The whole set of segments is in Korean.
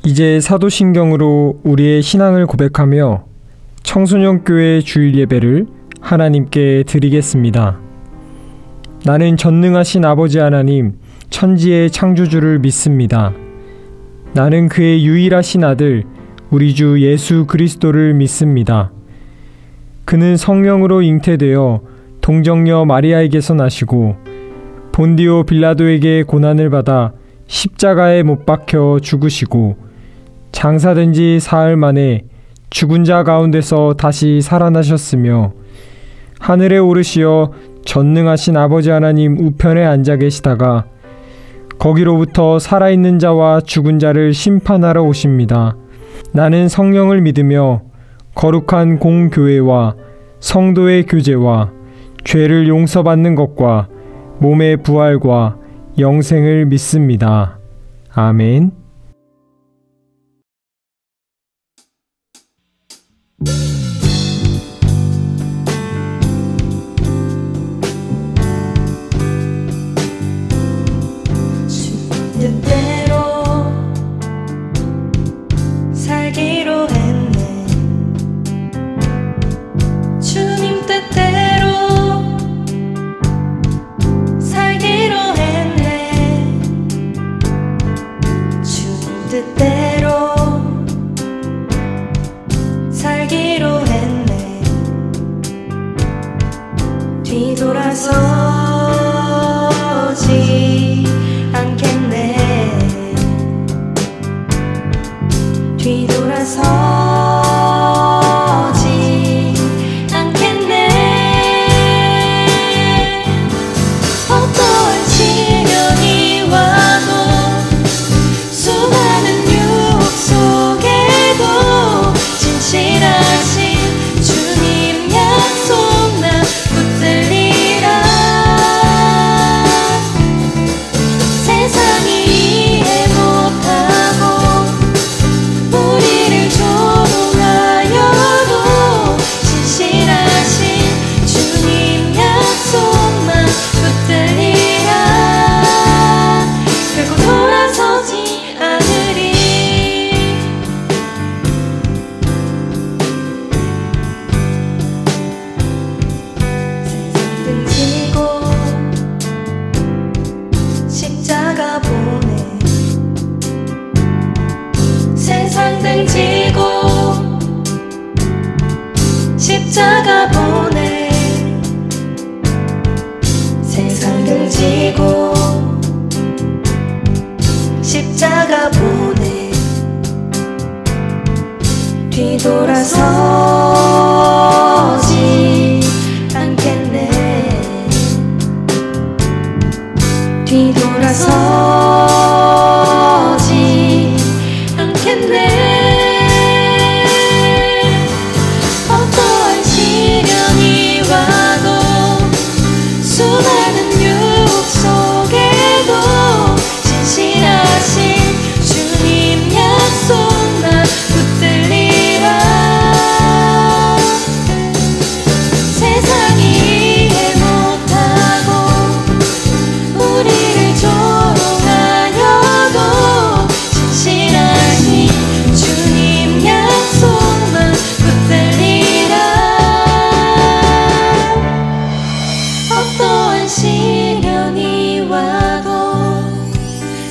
이제 사도신경으로 우리의 신앙을 고백하며 청소년교회 주일 예배를 하나님께 드리겠습니다. 나는 전능하신 아버지 하나님, 천지의 창조주를 믿습니다. 나는 그의 유일하신 아들, 우리 주 예수 그리스도를 믿습니다. 그는 성령으로 잉태되어 동정녀 마리아에게서 나시고 본디오 빌라도에게 고난을 받아 십자가에 못 박혀 죽으시고 장사된 지 사흘 만에 죽은 자 가운데서 다시 살아나셨으며 하늘에 오르시어 전능하신 아버지 하나님 우편에 앉아 계시다가 거기로부터 살아있는 자와 죽은 자를 심판하러 오십니다. 나는 성령을 믿으며 거룩한 공교회와 성도의 교제와 죄를 용서받는 것과 몸의 부활과 영생을 믿습니다. 아멘. 뒤돌아서지 않겠네. 뒤돌아서지 않겠네. 어떠한 시련이 와도 수많은 유혹 속에도 진실하신 주님 약속 나 붙들리라. 세상이 이해 못하고 우리를 조롱하여도 진실하신 주님 약속만 붙들리라. 결국 돌아서지 않으리. 세상 등지고 십자가 보내. 세상 등지고 십자가 보내. 뒤돌아서지 않겠네. 뒤돌아서지 않겠네. 어떠한 시련이 와도 수많은 유혹 속에도 진실하신 주님 약속 나 붙들리라. 세상이 이해 못하고 우리를 조롱하여도 진실하신 주님 약속만 붙들리라. 어떠한 시련이 와도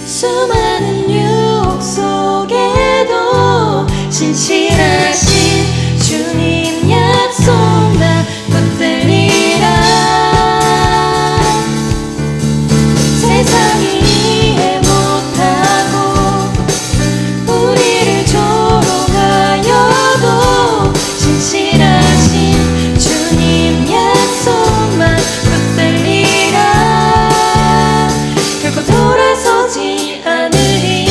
수많은 유혹 속에도 진실하신 주님 약속 나 붙들리라. 세상이 이해 못하고 우리를 조롱하여도 진실하신 주님 약속만 붙들리라. 결국 돌아서지 않으리.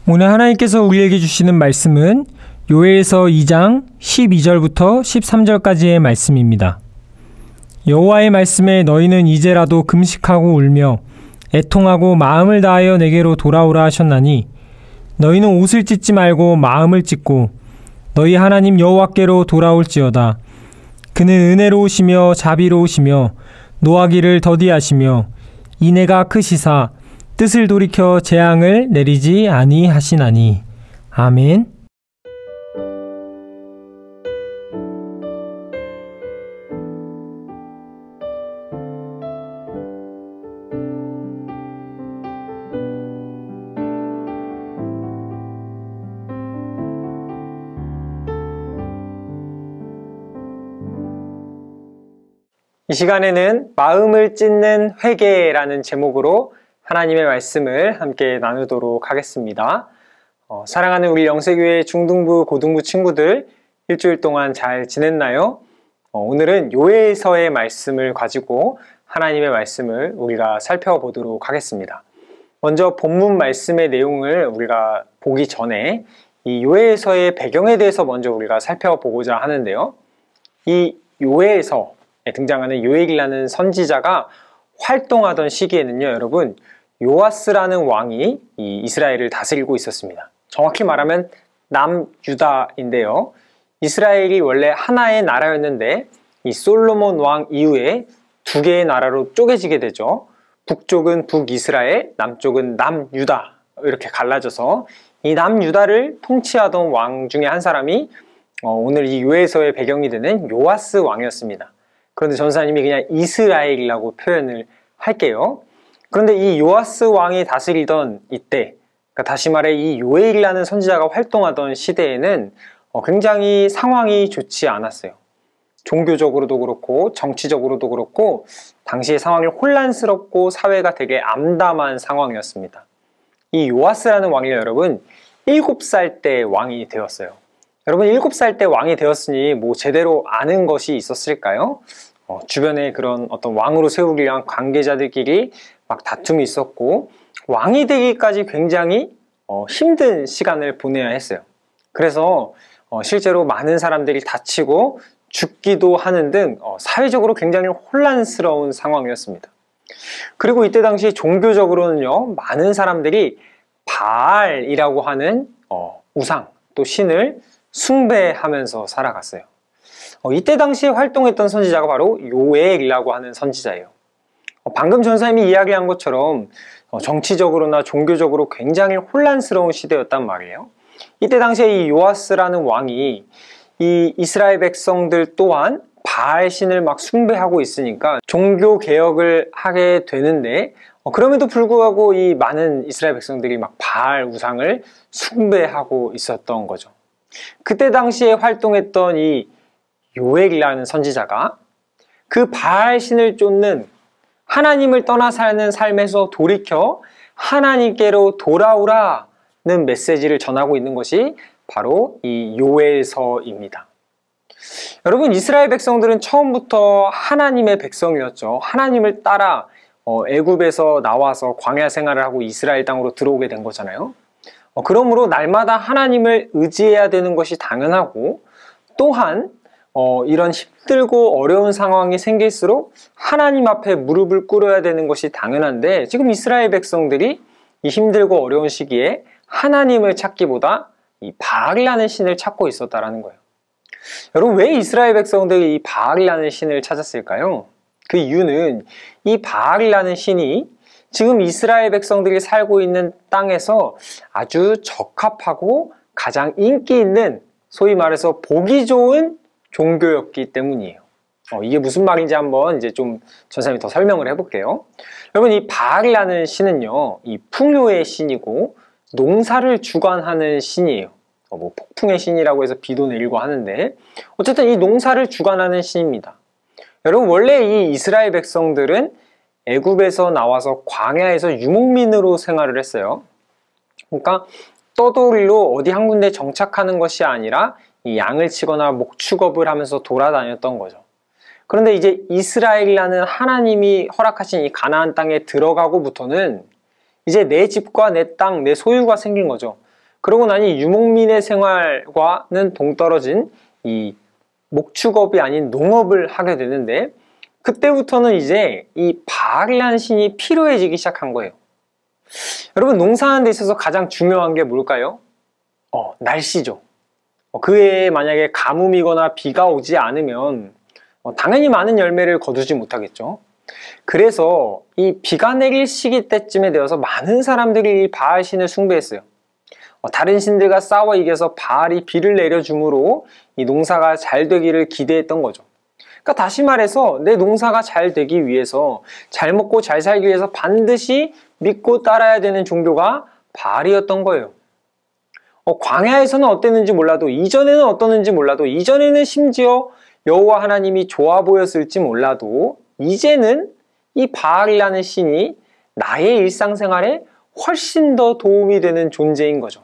오늘 하나님께서 우리에게 주시는 말씀은 요엘서 2장 12절부터 13절까지의 말씀입니다. 여호와의 말씀에 너희는 이제라도 금식하고 울며 애통하고 마음을 다하여 내게로 돌아오라 하셨나니 너희는 옷을 찢지 말고 마음을 찢고 너희 하나님 여호와께로 돌아올지어다. 그는 은혜로우시며 자비로우시며 노하기를 더디하시며 인애가 크시사 뜻을 돌이켜 재앙을 내리지 아니하시나니. 아멘. 이 시간에는 마음을 찢는 회개라는 제목으로 하나님의 말씀을 함께 나누도록 하겠습니다. 사랑하는 우리 영세교회 중등부, 고등부 친구들 일주일 동안 잘 지냈나요? 오늘은 요엘서의 말씀을 가지고 하나님의 말씀을 우리가 살펴보도록 하겠습니다. 먼저 본문 말씀의 내용을 우리가 보기 전에 이 요엘서의 배경에 대해서 먼저 우리가 살펴보고자 하는데요. 이 요엘서 등장하는 요엘이라는 선지자가 활동하던 시기에는요, 여러분, 요아스라는 왕이 이 이스라엘을 다스리고 있었습니다. 정확히 말하면 남유다인데요. 이스라엘이 원래 하나의 나라였는데 이 솔로몬 왕 이후에 두 개의 나라로 쪼개지게 되죠. 북쪽은 북이스라엘, 남쪽은 남유다 이렇게 갈라져서 이 남유다를 통치하던 왕 중에 한 사람이 오늘 이 요엘서의 배경이 되는 요아스 왕이었습니다. 그런데 전사님이 그냥 이스라엘이라고 표현을 할게요. 그런데 이 요아스 왕이 다스리던 이때, 그러니까 다시 말해 이 요엘이라는 선지자가 활동하던 시대에는 굉장히 상황이 좋지 않았어요. 종교적으로도 그렇고 정치적으로도 그렇고 당시의 상황이 혼란스럽고 사회가 되게 암담한 상황이었습니다. 이 요아스라는 왕이 여러분 7살 때 왕이 되었어요. 여러분 7살 때 왕이 되었으니 뭐 제대로 아는 것이 있었을까요? 주변에 그런 어떤 왕으로 세우기 위한 관계자들끼리 막 다툼이 있었고 왕이 되기까지 굉장히 힘든 시간을 보내야 했어요. 그래서 실제로 많은 사람들이 다치고 죽기도 하는 등 사회적으로 굉장히 혼란스러운 상황이었습니다. 그리고 이때 당시 종교적으로는요, 많은 사람들이 바알이라고 하는 우상 또 신을 숭배하면서 살아갔어요. 이때 당시에 활동했던 선지자가 바로 요엘이라고 하는 선지자예요. 방금 전사님이 이야기한 것처럼 정치적으로나 종교적으로 굉장히 혼란스러운 시대였단 말이에요. 이때 당시에 이 요아스라는 왕이 이 이스라엘 백성들 또한 바알 신을 막 숭배하고 있으니까 종교 개혁을 하게 되는데 그럼에도 불구하고 이 많은 이스라엘 백성들이 막 바알 우상을 숭배하고 있었던 거죠. 그때 당시에 활동했던 이 요엘이라는 선지자가 그 바알 신을 쫓는 하나님을 떠나 사는 삶에서 돌이켜 하나님께로 돌아오라는 메시지를 전하고 있는 것이 바로 이 요엘서입니다. 여러분, 이스라엘 백성들은 처음부터 하나님의 백성이었죠. 하나님을 따라 애굽에서 나와서 광야 생활을 하고 이스라엘 땅으로 들어오게 된 거잖아요. 그러므로 날마다 하나님을 의지해야 되는 것이 당연하고 또한 이런 힘들고 어려운 상황이 생길수록 하나님 앞에 무릎을 꿇어야 되는 것이 당연한데 지금 이스라엘 백성들이 이 힘들고 어려운 시기에 하나님을 찾기보다 이 바알이라는 신을 찾고 있었다라는 거예요. 여러분, 왜 이스라엘 백성들이 이 바알이라는 신을 찾았을까요? 그 이유는 이 바알이라는 신이 지금 이스라엘 백성들이 살고 있는 땅에서 아주 적합하고 가장 인기 있는, 소위 말해서 보기 좋은 종교였기 때문이에요. 이게 무슨 말인지 한번 이제 좀 전사님이 더 설명을 해볼게요. 여러분, 이 바알이라는 신은요, 이 풍요의 신이고 농사를 주관하는 신이에요. 뭐 폭풍의 신이라고 해서 비도 내리고 하는데 어쨌든 이 농사를 주관하는 신입니다. 여러분, 원래 이 이스라엘 백성들은 애굽에서 나와서 광야에서 유목민으로 생활을 했어요. 그러니까 떠돌이로 어디 한 군데 정착하는 것이 아니라 이 양을 치거나 목축업을 하면서 돌아다녔던 거죠. 그런데 이제 이스라엘이라는 하나님이 허락하신 이 가나안 땅에 들어가고부터는 이제 내 집과 내 땅, 내 소유가 생긴 거죠. 그러고 나니 유목민의 생활과는 동떨어진 이 목축업이 아닌 농업을 하게 되는데 그때부터는 이제 이 바알이라는 신이 필요해지기 시작한 거예요. 여러분, 농사하는 데 있어서 가장 중요한 게 뭘까요? 날씨죠. 그 해에 만약에 가뭄이거나 비가 오지 않으면 당연히 많은 열매를 거두지 못하겠죠. 그래서 이 비가 내릴 시기 때쯤에 되어서 많은 사람들이 이 바알 신을 숭배했어요. 다른 신들과 싸워 이겨서 바알이 비를 내려줌으로 이 농사가 잘 되기를 기대했던 거죠. 그러니까 다시 말해서 내 농사가 잘 되기 위해서, 잘 먹고 잘 살기 위해서 반드시 믿고 따라야 되는 종교가 바알이었던 거예요. 광야에서는 어땠는지 몰라도, 이전에는 어떻는지 몰라도, 이전에는 심지어 여호와 하나님이 좋아 보였을지 몰라도 이제는 이 바알이라는 신이 나의 일상생활에 훨씬 더 도움이 되는 존재인 거죠.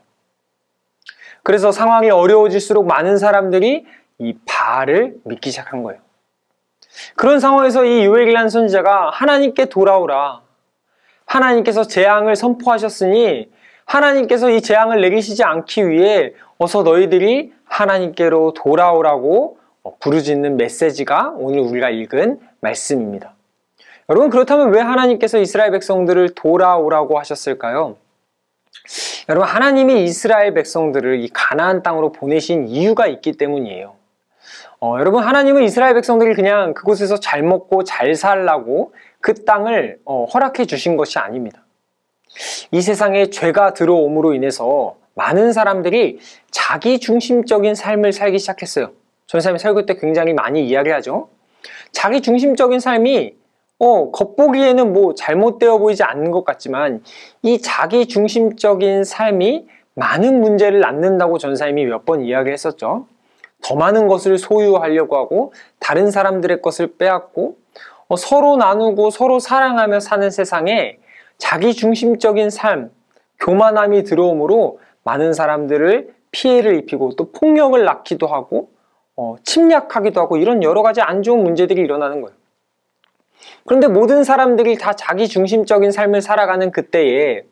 그래서 상황이 어려워질수록 많은 사람들이 이 바알을 믿기 시작한 거예요. 그런 상황에서 이 요엘이라는 선지자가 하나님께 돌아오라, 하나님께서 재앙을 선포하셨으니 하나님께서 이 재앙을 내리시지 않기 위해 어서 너희들이 하나님께로 돌아오라고 부르짖는 메시지가 오늘 우리가 읽은 말씀입니다. 여러분, 그렇다면 왜 하나님께서 이스라엘 백성들을 돌아오라고 하셨을까요? 여러분, 하나님이 이스라엘 백성들을 이 가나안 땅으로 보내신 이유가 있기 때문이에요. 여러분, 하나님은 이스라엘 백성들이 그냥 그곳에서 잘 먹고 잘 살라고 그 땅을 허락해 주신 것이 아닙니다. 이 세상에 죄가 들어옴으로 인해서 많은 사람들이 자기 중심적인 삶을 살기 시작했어요. 전사님이 설교 때 굉장히 많이 이야기하죠. 자기 중심적인 삶이 겉보기에는 뭐 잘못되어 보이지 않는 것 같지만 이 자기 중심적인 삶이 많은 문제를 낳는다고 전사님이 몇 번 이야기했었죠. 더 많은 것을 소유하려고 하고 다른 사람들의 것을 빼앗고 서로 나누고 서로 사랑하며 사는 세상에 자기 중심적인 삶, 교만함이 들어오므로 많은 사람들을 피해를 입히고 또 폭력을 낳기도 하고 침략하기도 하고 이런 여러 가지 안 좋은 문제들이 일어나는 거예요. 그런데 모든 사람들이 다 자기 중심적인 삶을 살아가는 그때에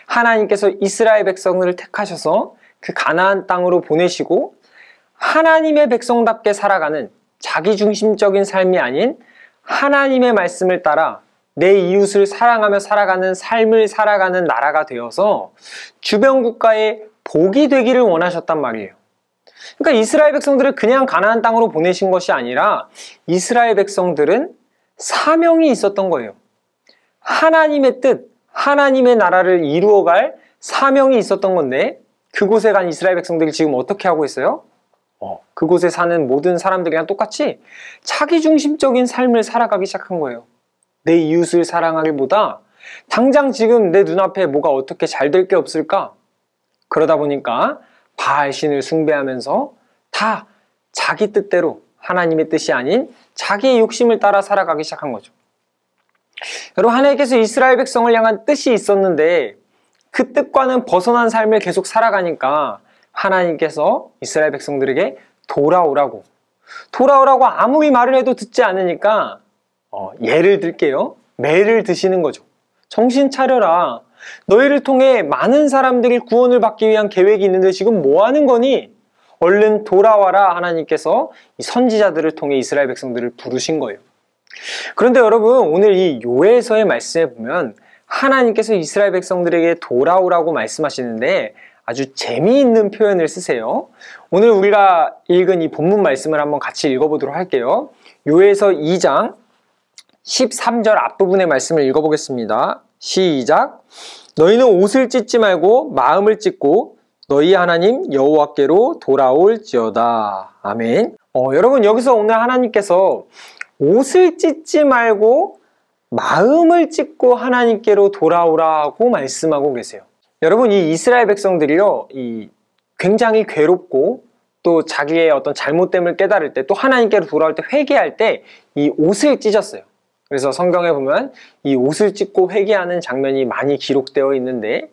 하나님께서 이스라엘 백성을 택하셔서 그 가나안 땅으로 보내시고 하나님의 백성답게 살아가는 자기 중심적인 삶이 아닌 하나님의 말씀을 따라 내 이웃을 사랑하며 살아가는 삶을 살아가는 나라가 되어서 주변 국가에 복이 되기를 원하셨단 말이에요. 그러니까 이스라엘 백성들을 그냥 가나안 땅으로 보내신 것이 아니라 이스라엘 백성들은 사명이 있었던 거예요. 하나님의 뜻, 하나님의 나라를 이루어갈 사명이 있었던 건데 그곳에 간 이스라엘 백성들이 지금 어떻게 하고 있어요? 그곳에 사는 모든 사람들이랑 똑같이 자기중심적인 삶을 살아가기 시작한 거예요. 내 이웃을 사랑하기보다 당장 지금 내 눈앞에 뭐가 어떻게 잘 될 게 없을까? 그러다 보니까 바알 신을 숭배하면서 다 자기 뜻대로 하나님의 뜻이 아닌 자기의 욕심을 따라 살아가기 시작한 거죠. 여러분, 하나님께서 이스라엘 백성을 향한 뜻이 있었는데 그 뜻과는 벗어난 삶을 계속 살아가니까 하나님께서 이스라엘 백성들에게 돌아오라고 아무리 말을 해도 듣지 않으니까 예를 들게요. 매를 드시는 거죠. 정신 차려라. 너희를 통해 많은 사람들이 구원을 받기 위한 계획이 있는데 지금 뭐 하는 거니? 얼른 돌아와라. 하나님께서 이 선지자들을 통해 이스라엘 백성들을 부르신 거예요. 그런데 여러분, 오늘 이 요엘서의 말씀에 보면 하나님께서 이스라엘 백성들에게 돌아오라고 말씀하시는데 아주 재미있는 표현을 쓰세요. 오늘 우리가 읽은 이 본문 말씀을 한번 같이 읽어보도록 할게요. 요엘서 2장 13절 앞부분의 말씀을 읽어보겠습니다. 시작. 너희는 옷을 찢지 말고 마음을 찢고 너희 하나님 여호와께로 돌아올지어다. 아멘. 여러분, 여기서 오늘 하나님께서 옷을 찢지 말고 마음을 찢고 하나님께로 돌아오라고 말씀하고 계세요. 여러분, 이 이스라엘 백성들이요, 굉장히 괴롭고 또 자기의 어떤 잘못됨을 깨달을 때 또 하나님께로 돌아올 때 회개할 때 이 옷을 찢었어요. 그래서 성경에 보면 이 옷을 찢고 회개하는 장면이 많이 기록되어 있는데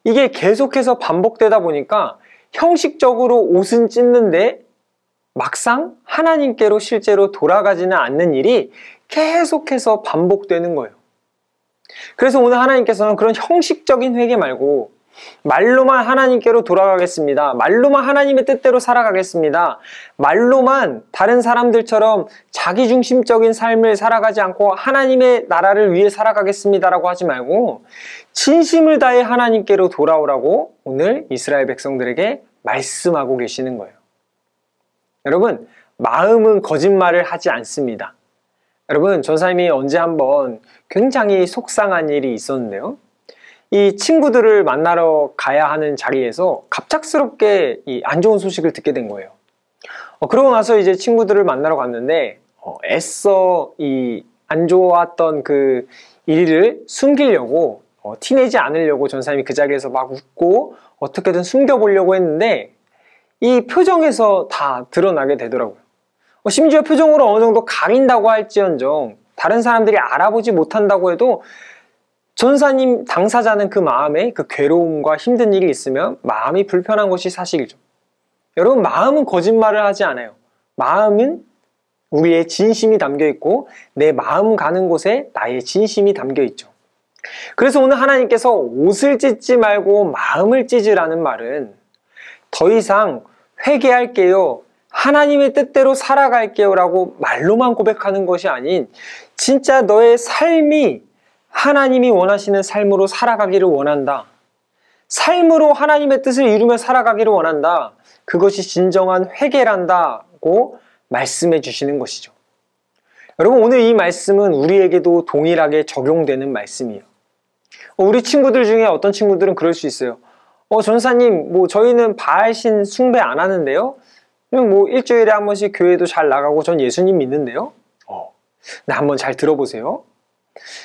이게 계속해서 반복되다 보니까 형식적으로 옷은 찢는데 막상 하나님께로 실제로 돌아가지는 않는 일이 계속해서 반복되는 거예요. 그래서 오늘 하나님께서는 그런 형식적인 회개 말고 말로만 하나님께로 돌아가겠습니다. 말로만 하나님의 뜻대로 살아가겠습니다. 말로만 다른 사람들처럼 자기중심적인 삶을 살아가지 않고 하나님의 나라를 위해 살아가겠습니다라고 하지 말고 진심을 다해 하나님께로 돌아오라고 오늘 이스라엘 백성들에게 말씀하고 계시는 거예요. 여러분, 마음은 거짓말을 하지 않습니다. 여러분, 전사님이 언제 한번 굉장히 속상한 일이 있었는데요. 이 친구들을 만나러 가야 하는 자리에서 갑작스럽게 이 안 좋은 소식을 듣게 된 거예요. 그러고 나서 이제 친구들을 만나러 갔는데 애써 이 안 좋았던 그 일을 숨기려고 티내지 않으려고 전사님이 그 자리에서 막 웃고 어떻게든 숨겨보려고 했는데 이 표정에서 다 드러나게 되더라고요. 심지어 표정으로 어느 정도 가린다고 할지언정 다른 사람들이 알아보지 못한다고 해도 전사님 당사자는 그 마음에 그 괴로움과 힘든 일이 있으면 마음이 불편한 것이 사실이죠. 여러분, 마음은 거짓말을 하지 않아요. 마음은 우리의 진심이 담겨 있고 내 마음 가는 곳에 나의 진심이 담겨 있죠. 그래서 오늘 하나님께서 옷을 찢지 말고 마음을 찢으라는 말은 더 이상 회개할게요, 하나님의 뜻대로 살아갈게요 라고 말로만 고백하는 것이 아닌 진짜 너의 삶이 하나님이 원하시는 삶으로 살아가기를 원한다. 삶으로 하나님의 뜻을 이루며 살아가기를 원한다. 그것이 진정한 회개란다고 말씀해 주시는 것이죠. 여러분, 오늘 이 말씀은 우리에게도 동일하게 적용되는 말씀이에요. 우리 친구들 중에 어떤 친구들은 그럴 수 있어요. 전사님, 저희는 바알신 숭배 안 하는데요. 그냥 일주일에 한 번씩 교회도 잘 나가고 전 예수님 믿는데요. 네, 한번 잘 들어보세요.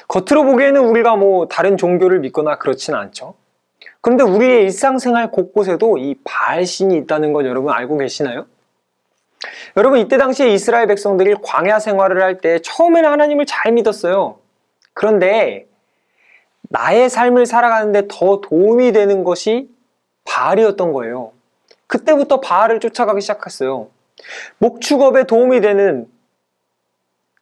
겉으로 보기에는 우리가 다른 종교를 믿거나 그렇지는 않죠. 그런데 우리의 일상생활 곳곳에도 이 바알신이 있다는 걸 여러분 알고 계시나요? 여러분, 이때 당시에 이스라엘 백성들이 광야 생활을 할 때 처음에는 하나님을 잘 믿었어요. 그런데 나의 삶을 살아가는데 더 도움이 되는 것이 바알이었던 거예요. 그때부터 바알을 쫓아가기 시작했어요. 목축업에 도움이 되는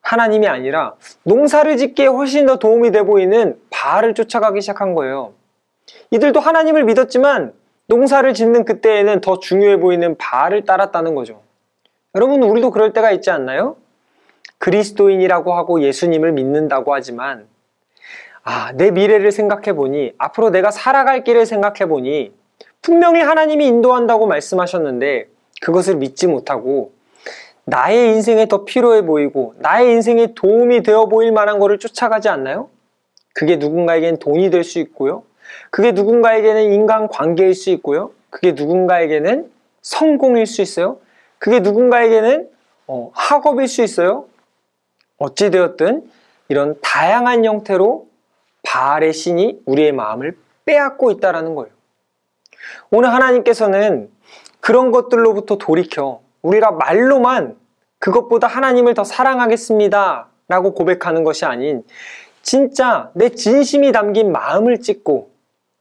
하나님이 아니라 농사를 짓기에 훨씬 더 도움이 돼 보이는 바알을 쫓아가기 시작한 거예요. 이들도 하나님을 믿었지만 농사를 짓는 그때에는 더 중요해 보이는 바알을 따랐다는 거죠. 여러분, 우리도 그럴 때가 있지 않나요? 그리스도인이라고 하고 예수님을 믿는다고 하지만 내 미래를 생각해 보니, 앞으로 내가 살아갈 길을 생각해 보니 분명히 하나님이 인도한다고 말씀하셨는데 그것을 믿지 못하고 나의 인생에 더 필요해 보이고 나의 인생에 도움이 되어 보일 만한 것을 쫓아가지 않나요? 그게 누군가에겐 돈이 될 수 있고요. 그게 누군가에게는 인간관계일 수 있고요. 그게 누군가에게는 성공일 수 있어요. 그게 누군가에게는 학업일 수 있어요. 어찌되었든 이런 다양한 형태로 바알의 신이 우리의 마음을 빼앗고 있다는 거예요. 오늘 하나님께서는 그런 것들로부터 돌이켜 우리가 말로만 그것보다 하나님을 더 사랑하겠습니다 라고 고백하는 것이 아닌 진짜 내 진심이 담긴 마음을 찢고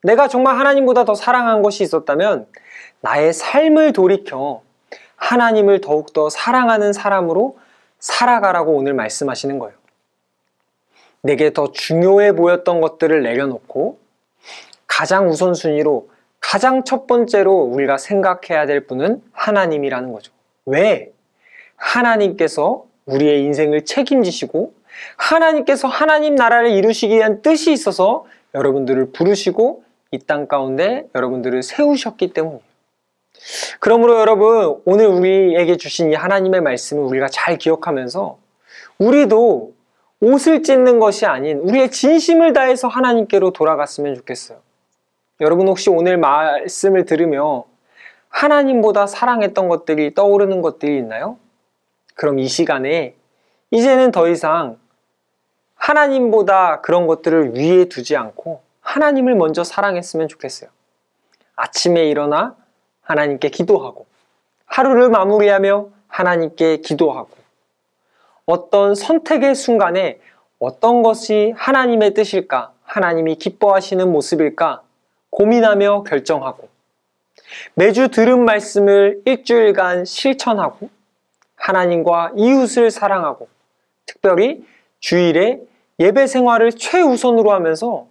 내가 정말 하나님보다 더 사랑한 것이 있었다면 나의 삶을 돌이켜 하나님을 더욱더 사랑하는 사람으로 살아가라고 오늘 말씀하시는 거예요. 내게 더 중요해 보였던 것들을 내려놓고 가장 우선순위로 가장 첫 번째로 우리가 생각해야 될 분은 하나님이라는 거죠. 왜? 하나님께서 우리의 인생을 책임지시고 하나님께서 하나님 나라를 이루시기 위한 뜻이 있어서 여러분들을 부르시고 이 땅 가운데 여러분들을 세우셨기 때문이에요. 그러므로 여러분, 오늘 우리에게 주신 이 하나님의 말씀을 우리가 잘 기억하면서 우리도 옷을 찢는 것이 아닌 우리의 진심을 다해서 하나님께로 돌아갔으면 좋겠어요. 여러분, 혹시 오늘 말씀을 들으며 하나님보다 사랑했던 것들이 떠오르는 것들이 있나요? 그럼 이 시간에 이제는 더 이상 하나님보다 그런 것들을 위에 두지 않고 하나님을 먼저 사랑했으면 좋겠어요. 아침에 일어나 하나님께 기도하고 하루를 마무리하며 하나님께 기도하고 어떤 선택의 순간에 어떤 것이 하나님의 뜻일까, 하나님이 기뻐하시는 모습일까 고민하며 결정하고 매주 들은 말씀을 일주일간 실천하고 하나님과 이웃을 사랑하고 특별히 주일에 예배 생활을 최우선으로 하면서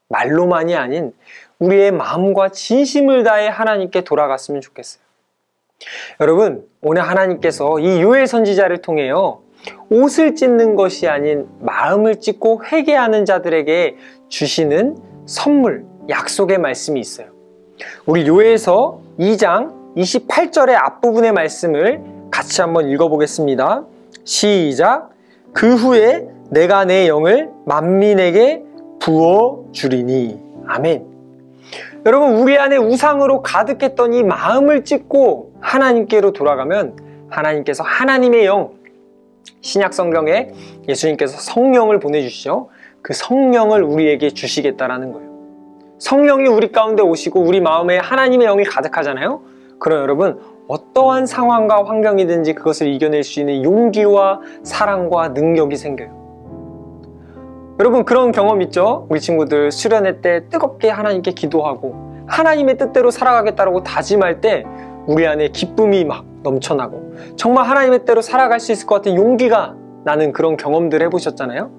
말로만이 아닌 우리의 마음과 진심을 다해 하나님께 돌아갔으면 좋겠어요. 여러분, 오늘 하나님께서 이 요엘 선지자를 통해요, 옷을 찢는 것이 아닌 마음을 찢고 회개하는 자들에게 주시는 선물, 약속의 말씀이 있어요. 우리 요엘서 2장 28절의 앞부분의 말씀을 같이 한번 읽어보겠습니다. 시작. 그 후에 내가 내 영을 만민에게 부어주리니. 아멘. 여러분, 우리 안에 우상으로 가득했던 이 마음을 찢고 하나님께로 돌아가면 하나님께서 하나님의 영, 신약 성경에 예수님께서 성령을 보내주시죠. 그 성령을 우리에게 주시겠다라는 거예요. 성령이 우리 가운데 오시고 우리 마음에 하나님의 영이 가득하잖아요. 그럼 여러분, 어떠한 상황과 환경이든지 그것을 이겨낼 수 있는 용기와 사랑과 능력이 생겨요. 여러분, 그런 경험 있죠? 우리 친구들 수련회 때 뜨겁게 하나님께 기도하고 하나님의 뜻대로 살아가겠다고 다짐할 때 우리 안에 기쁨이 막 넘쳐나고 정말 하나님의 뜻대로 살아갈 수 있을 것 같은 용기가 나는 그런 경험들 해보셨잖아요?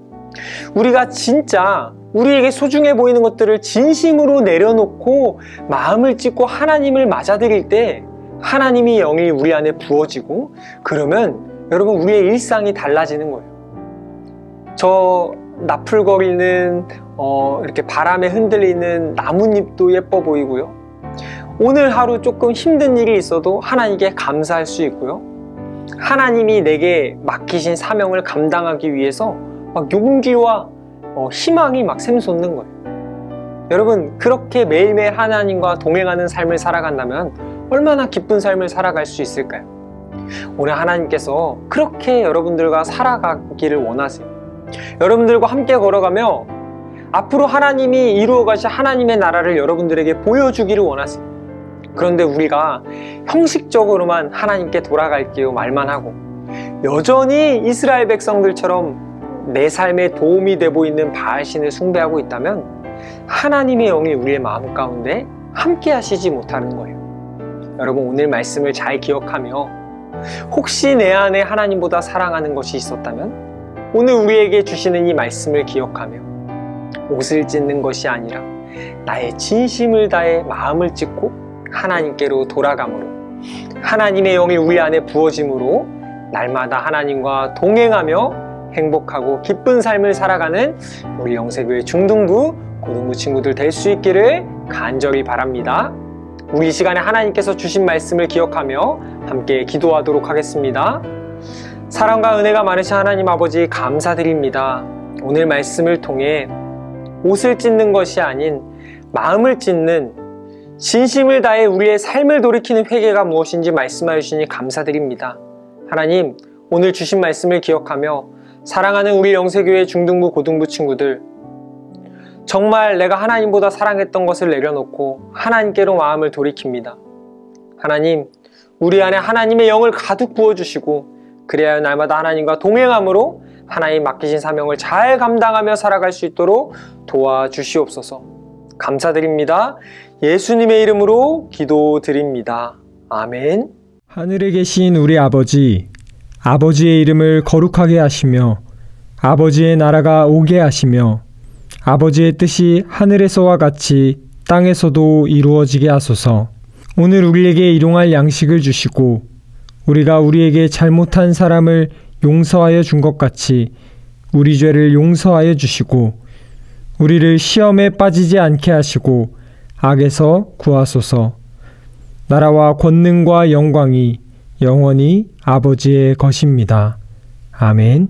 우리가 진짜 우리에게 소중해 보이는 것들을 진심으로 내려놓고 마음을 찢고 하나님을 맞아들일 때 하나님의 영이 우리 안에 부어지고, 그러면 여러분 우리의 일상이 달라지는 거예요. 저 나풀거리는 이렇게 바람에 흔들리는 나뭇잎도 예뻐 보이고요. 오늘 하루 조금 힘든 일이 있어도 하나님께 감사할 수 있고요. 하나님이 내게 맡기신 사명을 감당하기 위해서 막 용기와 희망이 막 샘솟는 거예요. 여러분, 그렇게 매일매일 하나님과 동행하는 삶을 살아간다면 얼마나 기쁜 삶을 살아갈 수 있을까요? 오늘 하나님께서 그렇게 여러분들과 살아가기를 원하세요. 여러분들과 함께 걸어가며 앞으로 하나님이 이루어가실 하나님의 나라를 여러분들에게 보여주기를 원하세요. 그런데 우리가 형식적으로만 하나님께 돌아갈게요 말만 하고 여전히 이스라엘 백성들처럼 내 삶에 도움이 되고 있는 바알신을 숭배하고 있다면 하나님의 영이 우리의 마음 가운데 함께 하시지 못하는 거예요. 여러분, 오늘 말씀을 잘 기억하며 혹시 내 안에 하나님보다 사랑하는 것이 있었다면 오늘 우리에게 주시는 이 말씀을 기억하며 옷을 찢는 것이 아니라 나의 진심을 다해 마음을 찢고 하나님께로 돌아감으로 하나님의 영이 우리 안에 부어짐으로 날마다 하나님과 동행하며 행복하고 기쁜 삶을 살아가는 우리 영세교회 중등부, 고등부 친구들 될 수 있기를 간절히 바랍니다. 우리 이 시간에 하나님께서 주신 말씀을 기억하며 함께 기도하도록 하겠습니다. 사랑과 은혜가 많으신 하나님 아버지, 감사드립니다. 오늘 말씀을 통해 옷을 찢는 것이 아닌 마음을 찢는 진심을 다해 우리의 삶을 돌이키는 회개가 무엇인지 말씀하여 주시니 감사드립니다. 하나님, 오늘 주신 말씀을 기억하며 사랑하는 우리 영세교회 중등부, 고등부 친구들, 정말 내가 하나님보다 사랑했던 것을 내려놓고 하나님께로 마음을 돌이킵니다. 하나님, 우리 안에 하나님의 영을 가득 부어주시고 그래야 날마다 하나님과 동행함으로 하나님 맡기신 사명을 잘 감당하며 살아갈 수 있도록 도와주시옵소서. 감사드립니다. 예수님의 이름으로 기도드립니다. 아멘. 하늘에 계신 우리 아버지, 아버지의 이름을 거룩하게 하시며 아버지의 나라가 오게 하시며 아버지의 뜻이 하늘에서와 같이 땅에서도 이루어지게 하소서. 오늘 우리에게 일용할 양식을 주시고 우리가 우리에게 잘못한 사람을 용서하여 준 것 같이 우리 죄를 용서하여 주시고 우리를 시험에 빠지지 않게 하시고 악에서 구하소서. 나라와 권능과 영광이 영원히 아버지의 것입니다. 아멘.